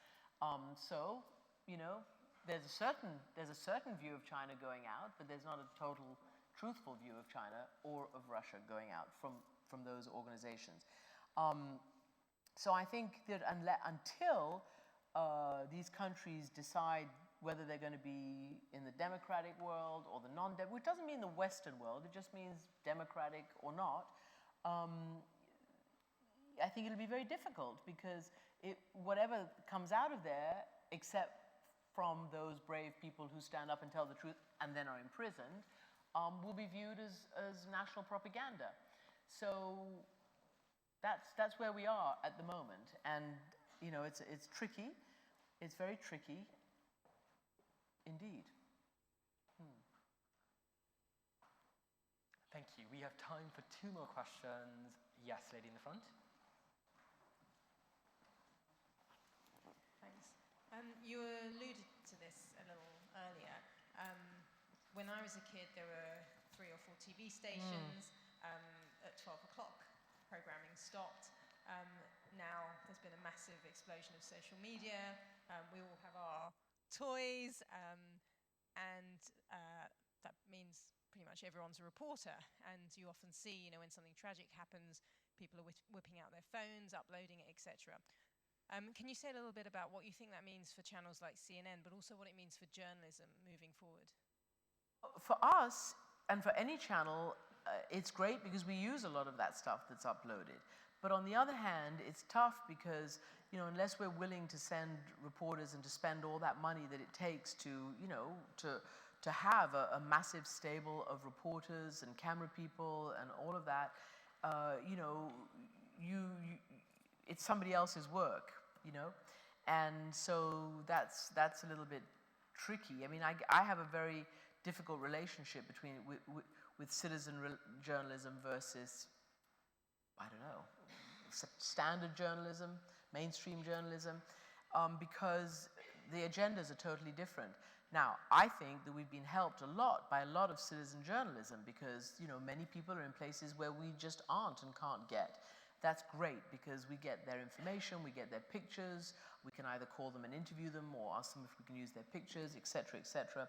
So, there's a certain view of China going out, but there's not a total truthful view of China or of Russia going out from those organizations. So I think that until these countries decide whether they're going to be in the democratic world or the non-democratic, which doesn't mean the Western world, it just means democratic or not, I think it'll be very difficult, because whatever comes out of there, except from those brave people who stand up and tell the truth and then are imprisoned, will be viewed as national propaganda. So that's where we are at the moment, and it's tricky. It's very tricky, indeed. Thank you. We have time for 2 more questions. Yes, lady in the front. Thanks. You alluded to this a little earlier. When I was a kid, there were 3 or 4 TV stations. At 12 o'clock, programming stopped. Now there's been a massive explosion of social media. We all have our toys, and that means pretty much everyone's a reporter. And you often see, when something tragic happens, people are whipping out their phones, uploading it, etc. Can you say a little bit about what you think that means for channels like CNN, but also what it means for journalism moving forward? For us, and for any channel, it's great because we use a lot of that stuff that's uploaded. But on the other hand, it's tough because, unless we're willing to send reporters and to spend all that money that it takes to have a massive stable of reporters and camera people and all of that, it's somebody else's work, and so that's a little bit tricky. I mean, I have a very difficult relationship with citizen journalism versus, I don't know, standard journalism, mainstream journalism, because the agendas are totally different. Now, I think that we've been helped a lot by a lot of citizen journalism because, many people are in places where we just aren't and can't get. That's great because we get their information, we get their pictures, we can either call them and interview them or ask them if we can use their pictures, etc., etc.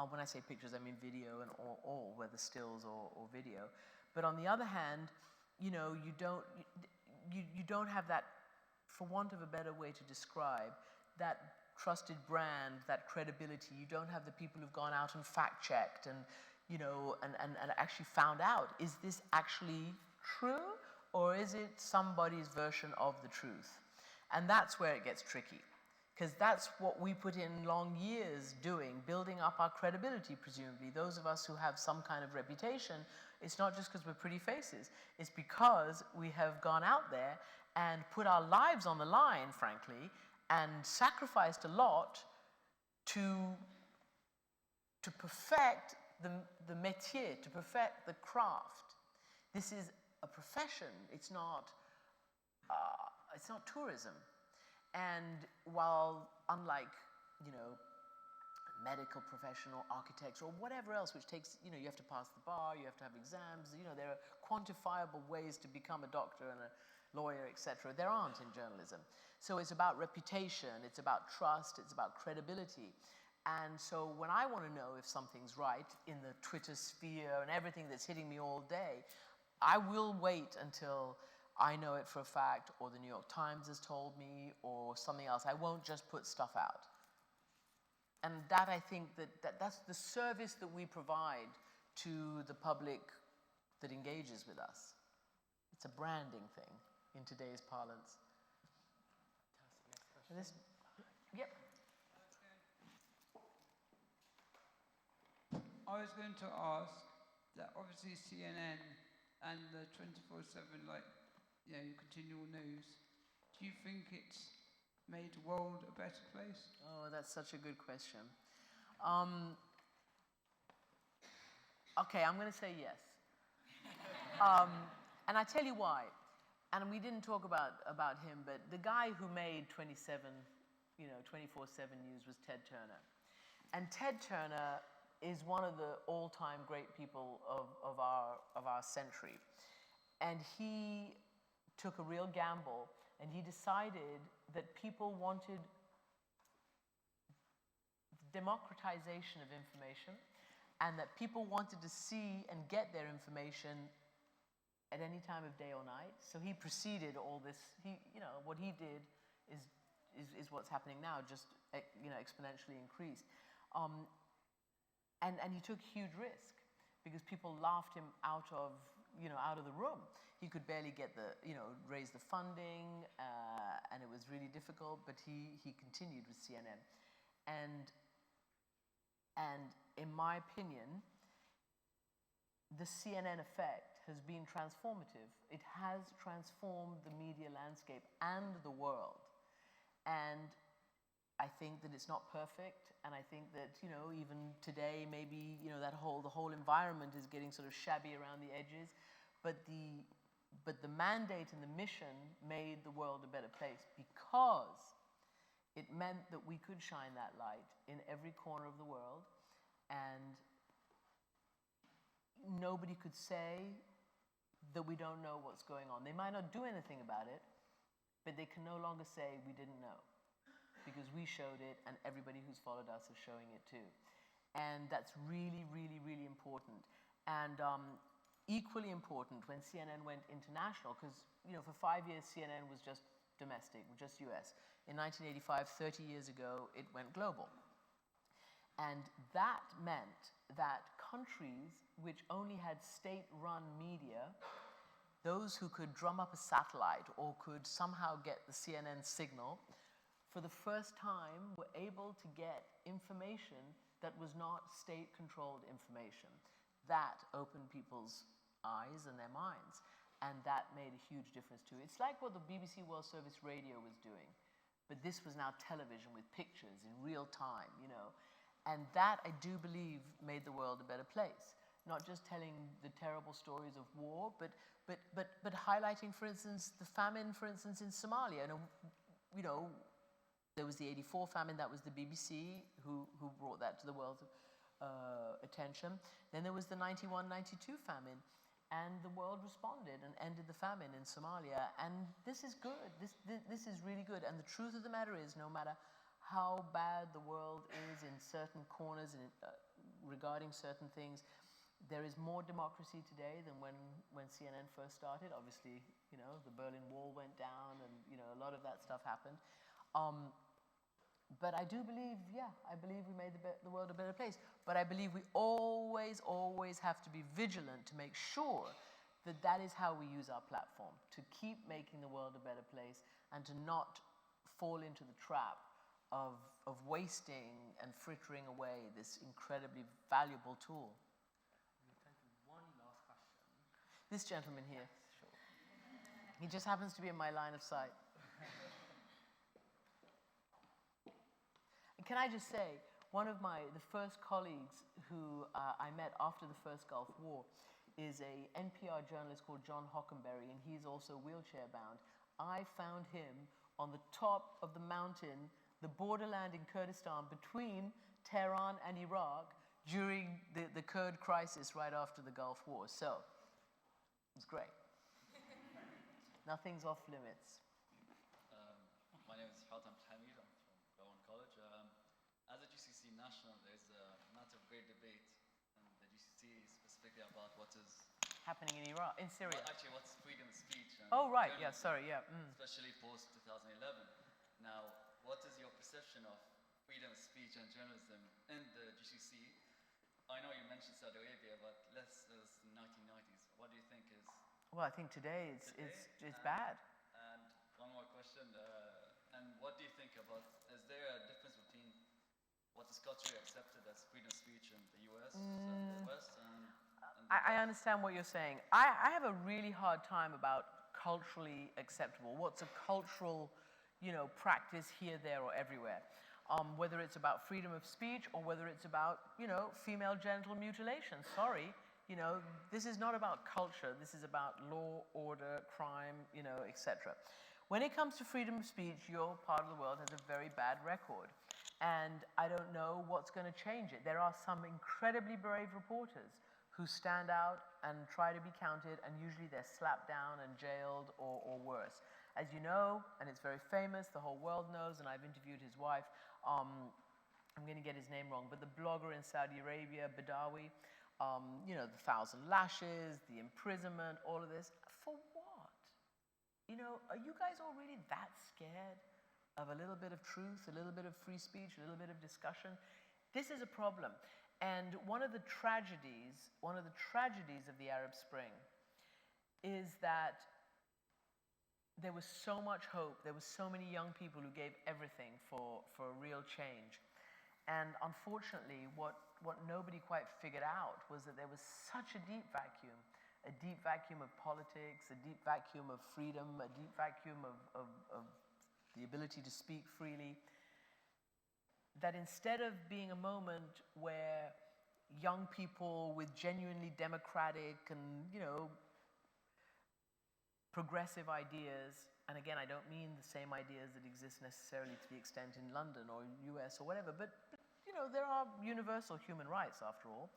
When I say pictures, I mean video and or whether stills or video. But on the other hand, you don't have that, for want of a better way to describe, that trusted brand, that credibility. You don't have the people who've gone out and fact-checked and actually found out, is this actually true? Or is it somebody's version of the truth? And that's where it gets tricky, because that's what we put in long years doing, building up our credibility, presumably. Those of us who have some kind of reputation, it's not just because we're pretty faces, it's because we have gone out there and put our lives on the line, frankly, and sacrificed a lot to perfect the métier, to perfect the craft. This is a profession. It's not tourism. And while unlike, medical professional, architects, or whatever else, which takes, you have to pass the bar, you have to have exams, there are quantifiable ways to become a doctor and a lawyer, etc. There aren't in journalism. So it's about reputation, it's about trust, it's about credibility. And so when I want to know if something's right in the Twitter sphere and everything that's hitting me all day, I will wait until I know it for a fact, or the New York Times has told me, or something else. I won't just put stuff out. And that, I think, that's the service that we provide to the public that engages with us. It's a branding thing in today's parlance. And this, yep. I was going to ask that obviously CNN and the 24/7, like, you know, continual news, do you think it's made the world a better place? Oh, that's such a good question. Okay, I'm going to say yes. And I tell you why. And we didn't talk about him, but the guy who made 24/7 news was Ted Turner. And Ted Turner is one of the all-time great people of our century. And he took a real gamble, and he decided that people wanted democratization of information, and that people wanted to see and get their information at any time of day or night. So he preceded all this. What he did is what's happening now, just exponentially increased. And he took huge risk because people laughed him out of the room. He could barely get raise the funding, and it was really difficult. But he continued with CNN, and in my opinion, the CNN effect has been transformative. It has transformed the media landscape and the world. And I think that it's not perfect, and I think that, even today, maybe, the whole environment is getting sort of shabby around the edges, but the mandate and the mission made the world a better place because it meant that we could shine that light in every corner of the world, and nobody could say that we don't know what's going on. They might not do anything about it, but they can no longer say we didn't know, because we showed it, and everybody who's followed us is showing it too. And that's really, really, really important. And equally important when CNN went international, because for 5 years CNN was just domestic, just US. In 1985, 30 years ago, it went global. And that meant that countries which only had state-run media, those who could drum up a satellite or could somehow get the CNN signal, for the first time were able to get information that was not state-controlled information. That opened people's eyes and their minds, and that made a huge difference too. It's like what the BBC World Service Radio was doing, but this was now television with pictures in real time, And that, I do believe, made the world a better place. Not just telling the terrible stories of war, but highlighting, for instance, the famine, for instance, in Somalia. There was the 84 famine. That was the BBC who brought that to the world's attention. Then there was the 91-92 famine, and the world responded and ended the famine in Somalia. And this is good. This is really good. And the truth of the matter is, no matter how bad the world is in certain corners and regarding certain things, there is more democracy today than when CNN first started. Obviously, the Berlin Wall went down, and a lot of that stuff happened. But I do believe, I believe we made the world a better place. But I believe we always, always have to be vigilant to make sure that is how we use our platform, to keep making the world a better place and to not fall into the trap of wasting and frittering away this incredibly valuable tool. One last question. This gentleman here. Sure. He just happens to be in my line of sight. Can I just say, one of the first colleagues who I met after the first Gulf War is a NPR journalist called John Hockenberry, and he's also wheelchair bound. I found him on the top of the mountain, the borderland in Kurdistan between Tehran and Iraq during the Kurd crisis right after the Gulf War. So, it was great. Nothing's off limits. My name is Hatem Hamid. I'm from Gaon College. As a GCC national, there's a matter of great debate in the GCC specifically about what is happening in Iraq, in Syria. Well, actually, what's freedom of speech? And oh, right. journalism, Yeah, sorry. Yeah. Especially post 2011. Now, what is your perception of freedom of speech and journalism in the GCC I know you mentioned Saudi Arabia, but let's 1990s. What do you think is Well, I think today it's today? bad. And one more question. And what do you think about? Is there a difference between what is culturally accepted as freedom of speech in the U.S. and the West? And the I understand what you're saying. I have a really hard time about culturally acceptable. What's a cultural, practice here, there, or everywhere? Whether it's about freedom of speech or whether it's about, female genital mutilation. Sorry, this is not about culture. This is about law, order, crime, etc. When it comes to freedom of speech, your part of the world has a very bad record. And I don't know what's going to change it. There are some incredibly brave reporters who stand out and try to be counted, and usually they're slapped down and jailed or worse. As you know, and it's very famous, the whole world knows, and I've interviewed his wife, I'm going to get his name wrong, but the blogger in Saudi Arabia, Badawi, the 1,000 lashes, the imprisonment, all of this. For what? Are you guys all really that scared of a little bit of truth, a little bit of free speech, a little bit of discussion? This is a problem. And one of the tragedies of the Arab Spring is that there was so much hope. There were so many young people who gave everything for a real change. And unfortunately, what nobody quite figured out was that there was such a deep vacuum of politics, a deep vacuum of freedom, a deep vacuum of the ability to speak freely, that instead of being a moment where young people with genuinely democratic and, progressive ideas, and again, I don't mean the same ideas that exist necessarily to the extent in London or US or whatever, but there are universal human rights after all.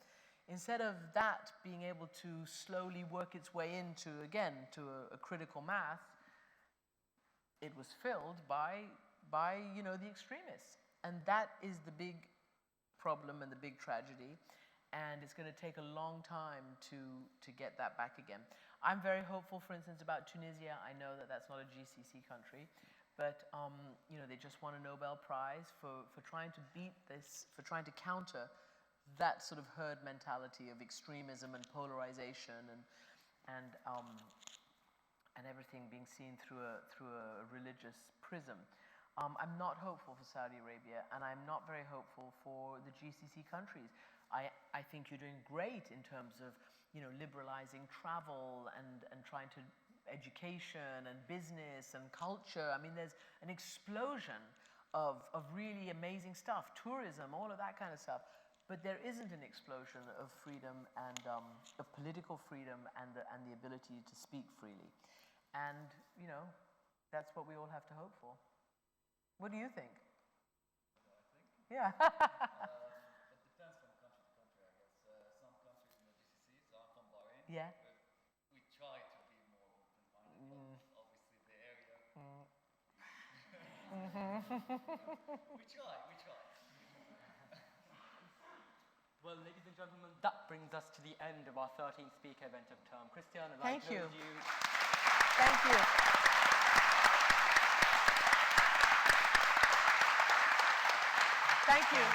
Instead of that being able to slowly work its way into, again, to a critical mass, it was filled by the extremists. And that is the big problem and the big tragedy. And it's going to take a long time to get that back again. I'm very hopeful, for instance, about Tunisia. I know that that's not a GCC country, but they just won a Nobel Prize for trying to beat this, for trying to counter that sort of herd mentality of extremism and polarization and everything being seen through a religious prism. I'm not hopeful for Saudi Arabia, and I'm not very hopeful for the GCC countries. I think you're doing great in terms of liberalizing travel and trying to education and business and culture. I mean, there's an explosion of really amazing stuff, tourism, all of that kind of stuff. But there isn't an explosion of freedom and of political freedom and the ability to speak freely. And that's what we all have to hope for. What do you think? Yeah. It depends from country to country, I guess. Some countries in the GCC, so I'm from Bahrain. Yeah. We try to be more open-minded, but obviously the area. We try. Well, ladies and gentlemen, that brings us to the end of our 13th speaker event of term. Christiane, I'd like to close you. Thank you. Thank you.